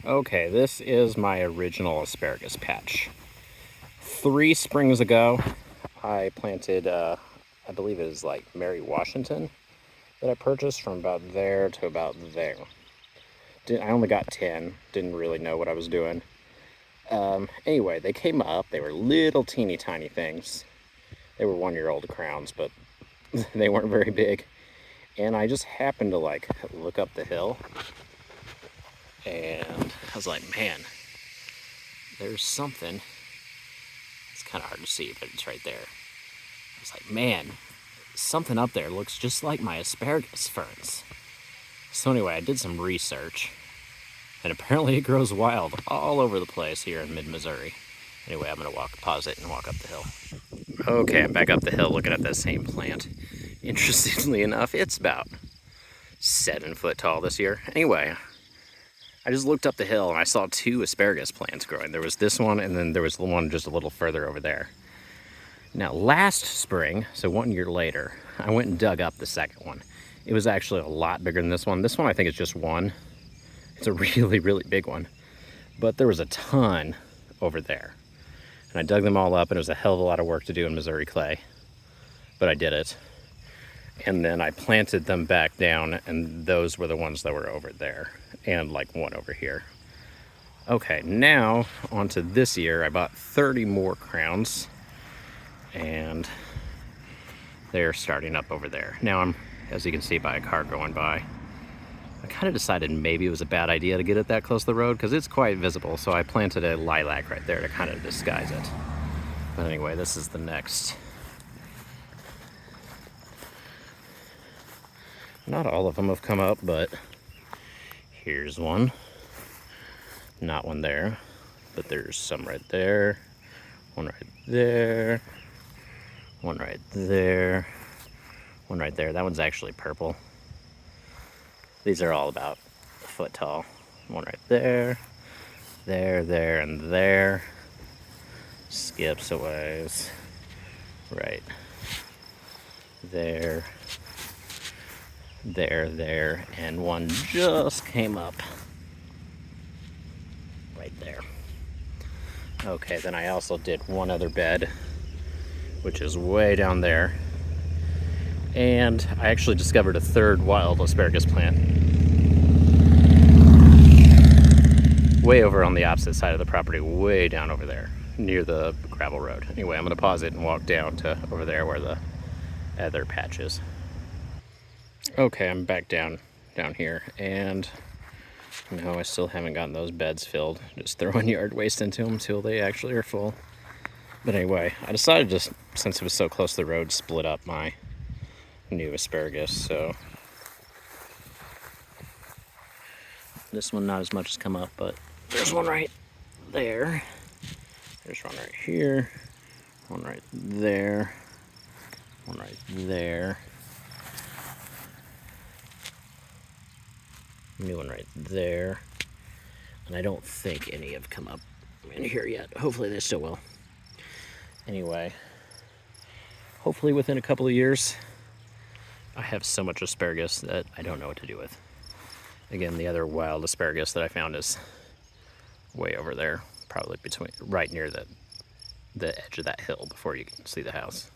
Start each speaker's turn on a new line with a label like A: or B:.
A: Okay, this is my original asparagus patch. 3 springs ago, I planted, I believe it is like Mary Washington that I purchased from about there to about there. I only got 10, didn't really know what I was doing. Anyway, they came up, they were little teeny tiny things. They were 1-year-old crowns, but they weren't very big. And I just happened to like look up the hill and I was like, man, there's something. It's kind of hard to see, but it's right there. I was like, man, something up there looks just like my asparagus ferns. So anyway, I did some research, and apparently it grows wild all over the place here in mid-Missouri. Anyway, I'm gonna pause it and walk up the hill. Okay, I'm back up the hill looking at that same plant. Interestingly enough, it's about 7 foot tall this year. Anyway, I just looked up the hill and I saw 2 asparagus plants growing. There was this one, and then there was the one just a little further over there. Now, last spring, so 1 year later, I went and dug up the second one. It was actually a lot bigger than this one. This one I think is just 1. It's a really, really big one. But there was a ton over there. And I dug them all up, and it was a hell of a lot of work to do in Missouri clay. But I did it. And then I planted them back down, and those were the ones that were over there, and like one over here. Okay, now onto this year. I bought 30 more crowns, and they're starting up over there. Now I'm, as you can see by a car going by, I kind of decided maybe it was a bad idea to get it that close to the road because it's quite visible, so I planted a lilac right there to kind of disguise it. But anyway, this is the next. Not all of them have come up, but here's one. Not one there, but there's some right there, one right there, one right there, one right there. That one's actually purple. These are all about a foot tall. One right there, there, and there. Skips a ways. Right there. There, and one just came up right there. Okay, then I also did one other bed, which is way down there, and I actually discovered a 3rd wild asparagus plant way over on the opposite side of the property, way down over there near the gravel road. Anyway, I'm gonna pause it and walk down to over there where the other patch is. Okay, I'm back down here, and no, I still haven't gotten those beds filled. Just throwing yard waste into them until they actually are full. But anyway, I decided to, since it was so close to the road, split up my new asparagus. So this one not as much has come up, but there's one right there. There's one right here. One right there. One right there. New one right there. And I don't think any have come up in here yet. Hopefully they still will. Anyway, hopefully within a couple of years, I have so much asparagus that I don't know what to do with. Again, the other wild asparagus that I found is way over there, probably right near the edge of that hill before you can see the house.